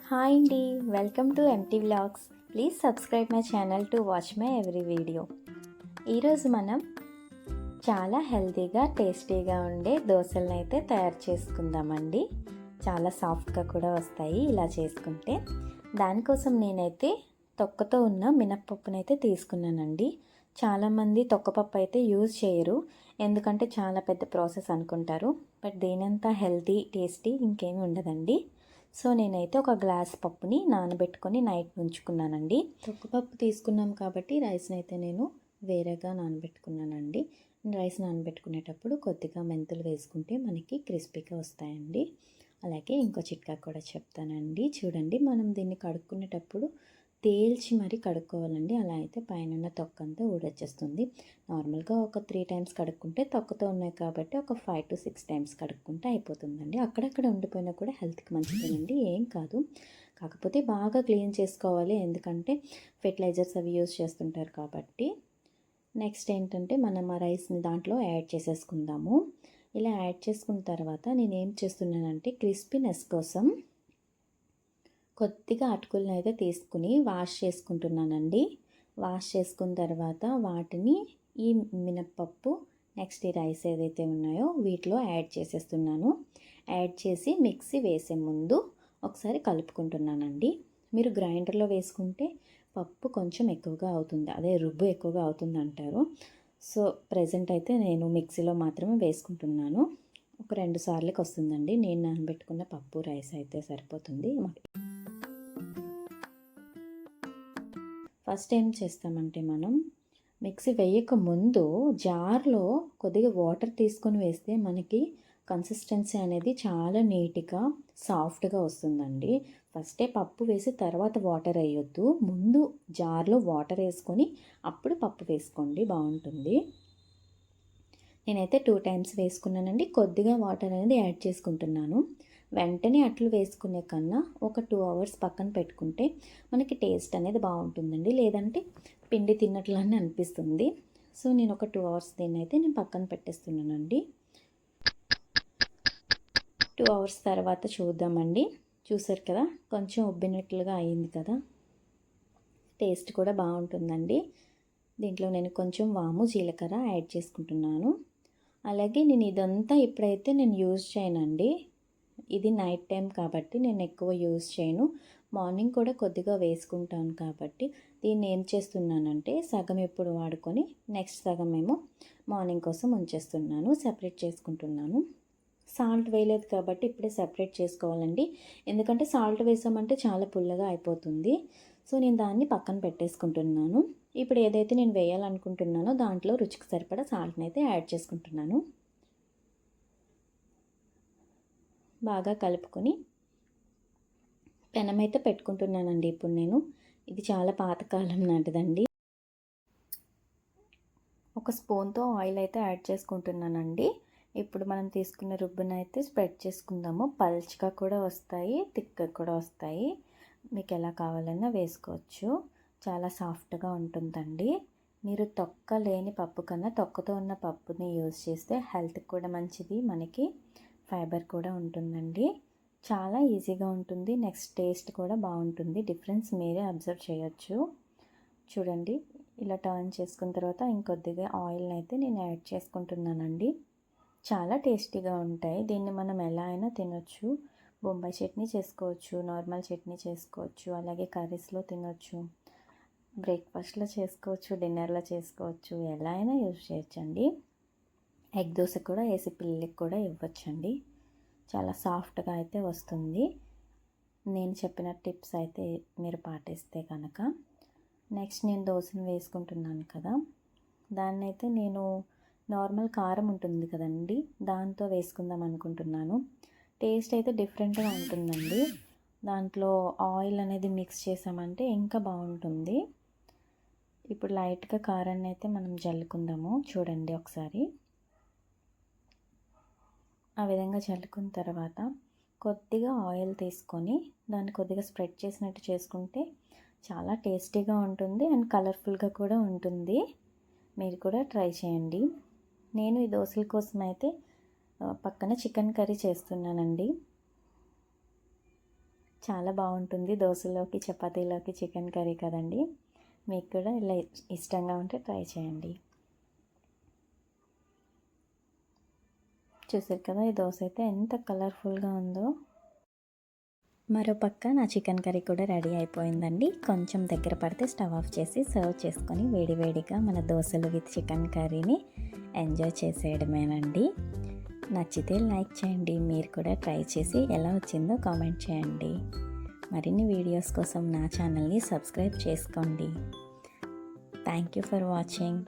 Hi అండి, welcome to empty vlogs. Please subscribe my channel to watch my every video. ఈరోజు మనం చాలా హెల్తీగా టేస్టీగా ఉండే దోశలను అయితే తయారు చేసుకుందామండి. చాలా సాఫ్ట్గా కూడా వస్తాయి ఇలా చేసుకుంటే. దానికోసం నేనైతే తొక్కతో ఉన్న మినప్పప్పునైతే తీసుకున్నానండి. చాలామంది తొక్కపప్పు అయితే యూజ్ చేయరు, ఎందుకంటే చాలా పెద్ద ప్రాసెస్ అనుకుంటారు. బట్ దీనంతా హెల్తీ టేస్టీ ఇంకేమీ ఉండదండి. సో నేనైతే ఒక గ్లాస్ పప్పుని నానబెట్టుకొని నైట్ ఉంచుకున్నానండి. తొక్కపప్పు తీసుకున్నాం కాబట్టి రైస్ని అయితే నేను వేరేగా నానబెట్టుకున్నానండి. రైస్ నానబెట్టుకునేటప్పుడు కొద్దిగా మెంతులు వేసుకుంటే మనకి క్రిస్పీగా వస్తాయండి. అలాగే ఇంకో చిట్కా కూడా చెప్తానండి. చూడండి, మనం దీన్ని కడుక్కునేటప్పుడు తేల్చి మరీ కడుక్కోవాలండి. అలా అయితే పైన తొక్కంతా ఊడొచ్చేస్తుంది. నార్మల్గా ఒక 3 టైమ్స్ కడుక్కుంటే తొక్కతో ఉన్నాయి కాబట్టి ఒక 5 to 6 టైమ్స్ కడుక్కుంటే అయిపోతుందండి. అక్కడక్కడ ఉండిపోయినా కూడా హెల్త్కి మంచిదేనండి, ఏం కాదు. కాకపోతే బాగా క్లీన్ చేసుకోవాలి, ఎందుకంటే ఫెర్టిలైజర్స్ అవి యూజ్ చేస్తుంటారు కాబట్టి. నెక్స్ట్ ఏంటంటే మనం ఆ రైస్ని దాంట్లో యాడ్ చేసేసుకుందాము. ఇలా యాడ్ చేసుకున్న తర్వాత నేను ఏం చేస్తున్నానంటే క్రిస్పీనెస్ కోసం కొద్దిగా అటుకులను అయితే తీసుకుని వాష్ చేసుకుంటున్నానండి. వాష్ చేసుకున్న తర్వాత వాటిని ఈ మినప్పప్పు నెక్స్ట్ ఈ రైస్ ఏదైతే ఉన్నాయో వీటిలో యాడ్ చేసేస్తున్నాను. యాడ్ చేసి మిక్సీ వేసే ముందు ఒకసారి కలుపుకుంటున్నానండి. మీరు గ్రైండర్లో వేసుకుంటే పప్పు కొంచెం ఎక్కువగా అవుతుంది, అదే రుబ్బు ఎక్కువగా అవుతుంది అంటారు. సో ప్రజెంట్ అయితే నేను మిక్సీలో మాత్రమే వేసుకుంటున్నాను. ఒక 2 సార్లకి వస్తుందండి. నేను నానబెట్టుకున్న పప్పు రైస్ అయితే సరిపోతుంది. ఫస్ట్ ఏం చేస్తామంటే మనం మిక్సీ వేయక ముందు జార్లో కొద్దిగా వాటర్ తీసుకొని వేస్తే మనకి కన్సిస్టెన్సీ అనేది చాలా నీట్గా సాఫ్ట్గా వస్తుందండి. ఫస్టే పప్పు వేసి తర్వాత వాటర్ వేయొద్దు, ముందు జార్లో వాటర్ వేసుకొని అప్పుడు పప్పు వేసుకోండి, బాగుంటుంది. నేనైతే 2 టైమ్స్ వేసుకున్నానండి. కొద్దిగా వాటర్ అనేది యాడ్ చేసుకుంటున్నాను. వెంటనే అట్లు వేసుకునే కన్నా ఒక 2 అవర్స్ పక్కన పెట్టుకుంటే మనకి టేస్ట్ అనేది బాగుంటుందండి. లేదంటే పిండి తిన్నట్లనే అనిపిస్తుంది. సో నేను ఒక 2 అవర్స్ దీన్ని అయితే నేను పక్కన పెట్టేస్తున్నానండి. 2 అవర్స్ తర్వాత చూద్దామండి. చూసారు కదా, కొంచెం ఉబ్బినట్లుగా అయింది కదా. టేస్ట్ కూడా బాగుంటుందండి. దీంట్లో నేను కొంచెం వాము జీలకర్ర యాడ్ చేసుకుంటున్నాను. అలాగే నేను ఇదంతా ఇప్పుడైతే నేను యూజ్ చేయనండి. ఇది నైట్ టైం కాబట్టి నేను ఎక్కువ యూజ్ చేయను. మార్నింగ్ కూడా కొద్దిగా వేసుకుంటాను కాబట్టి దీన్ని ఏం చేస్తున్నానంటే సగం ఇప్పుడు వాడుకొని నెక్స్ట్ సగం ఏమో మార్నింగ్ కోసం ఉంచేస్తున్నాను, సెపరేట్ చేసుకుంటున్నాను. సాల్ట్ వేయలేదు కాబట్టి ఇప్పుడే సెపరేట్ చేసుకోవాలండి, ఎందుకంటే సాల్ట్ వేసామంటే చాలా పుల్లగా అయిపోతుంది. సో నేను దాన్ని పక్కన పెట్టేసుకుంటున్నాను. ఇప్పుడు ఏదైతే నేను వేయాలనుకుంటున్నానో దాంట్లో రుచికి సరిపడా సాల్ట్ని అయితే యాడ్ చేసుకుంటున్నాను. బాగా కలుపుకొని పెనం అయితే పెట్టుకుంటున్నానండి. ఇప్పుడు నేను ఇది చాలా పాతకాలం నాటిదండి. ఒక స్పూన్తో ఆయిల్ అయితే యాడ్ చేసుకుంటున్నానండి. ఇప్పుడు మనం తీసుకున్న రుబ్బును అయితే స్ప్రెడ్ చేసుకుందాము. పల్చగా కూడా వస్తాయి, థిక్గా కూడా వస్తాయి. మీకు ఎలా కావాలన్నా వేసుకోవచ్చు. చాలా సాఫ్ట్గా ఉంటుందండి. మీరు తొక్క లేని పప్పు కన్నా తొక్కతో ఉన్న పప్పుని యూజ్ చేస్తే హెల్త్కి కూడా మంచిది, మనకి ఫైబర్ కూడా ఉంటుందండి. చాలా ఈజీగా ఉంటుంది. నెక్స్ట్ టేస్ట్ కూడా బాగుంటుంది. డిఫరెన్స్ మీరే అబ్జర్వ్ చేయొచ్చు. చూడండి, ఇలా టర్న్ చేసుకున్న తర్వాత ఇంకొద్దిగా ఆయిల్ని అయితే నేను యాడ్ చేసుకుంటున్నానండి. చాలా టేస్టీగా ఉంటాయి. దీన్ని మనం ఎలా అయినా తినొచ్చు. బొంబాయి చట్నీ చేసుకోవచ్చు, నార్మల్ చట్నీ చేసుకోవచ్చు, అలాగే కర్రీస్లో తినొచ్చు, బ్రేక్ఫాస్ట్లో చేసుకోవచ్చు, డిన్నర్లో చేసుకోవచ్చు, ఎలా అయినా యూజ్ చేయొచ్చండి. ఎగ్ దోశ కూడా వేసి పిల్లలకి కూడా ఇవ్వచ్చండి. చాలా సాఫ్ట్గా అయితే వస్తుంది. నేను చెప్పిన టిప్స్ అయితే మీరు పాటిస్తే కనుక. నెక్స్ట్ నేను దోశను వేసుకుంటున్నాను కదా, దాన్ని అయితే నేను నార్మల్ కారం ఉంటుంది కదండి, దాంతో వేసుకుందాం అనుకుంటున్నాను. టేస్ట్ అయితే డిఫరెంట్గా ఉంటుందండి. దాంట్లో ఆయిల్ అనేది మిక్స్ చేసామంటే ఇంకా బాగుంటుంది. ఇప్పుడు లైట్గా కారాన్ని అయితే మనం జల్లుకుందాము. చూడండి ఒకసారి, ఆ విధంగా చల్లుకున్న తర్వాత కొద్దిగా ఆయిల్ తీసుకొని దాన్ని కొద్దిగా స్ప్రెడ్ చేసినట్టు చేసుకుంటే చాలా టేస్టీగా ఉంటుంది అండ్ కలర్ఫుల్గా కూడా ఉంటుంది. మీరు కూడా ట్రై చేయండి. నేను ఈ దోశల కోసం అయితే పక్కన చికెన్ కర్రీ చేస్తున్నానండి. చాలా బాగుంటుంది. దోశలోకి, చపాతీలోకి చికెన్ కర్రీ కదండి. మీకు కూడా ఇలా ఇష్టంగా ఉంటే ట్రై చేయండి. చూసారు కదా, ఈ దోశ అయితే ఎంత కలర్ఫుల్గా ఉందో. మరోపక్క నా చికెన్ కర్రీ కూడా రెడీ అయిపోయిందండి. కొంచెం దగ్గర పడితే స్టవ్ ఆఫ్ చేసి సర్వ్ చేసుకొని వేడివేడిగా మన దోశలు విత్ చికెన్ కర్రీని ఎంజాయ్ చేసేయడమేనండి. నచ్చితే లైక్ చేయండి. మీరు కూడా ట్రై చేసి ఎలా వచ్చిందో కామెంట్ చేయండి. మరిన్ని వీడియోస్ కోసం నా ఛానల్ని సబ్స్క్రైబ్ చేసుకోండి. Thank you for watching.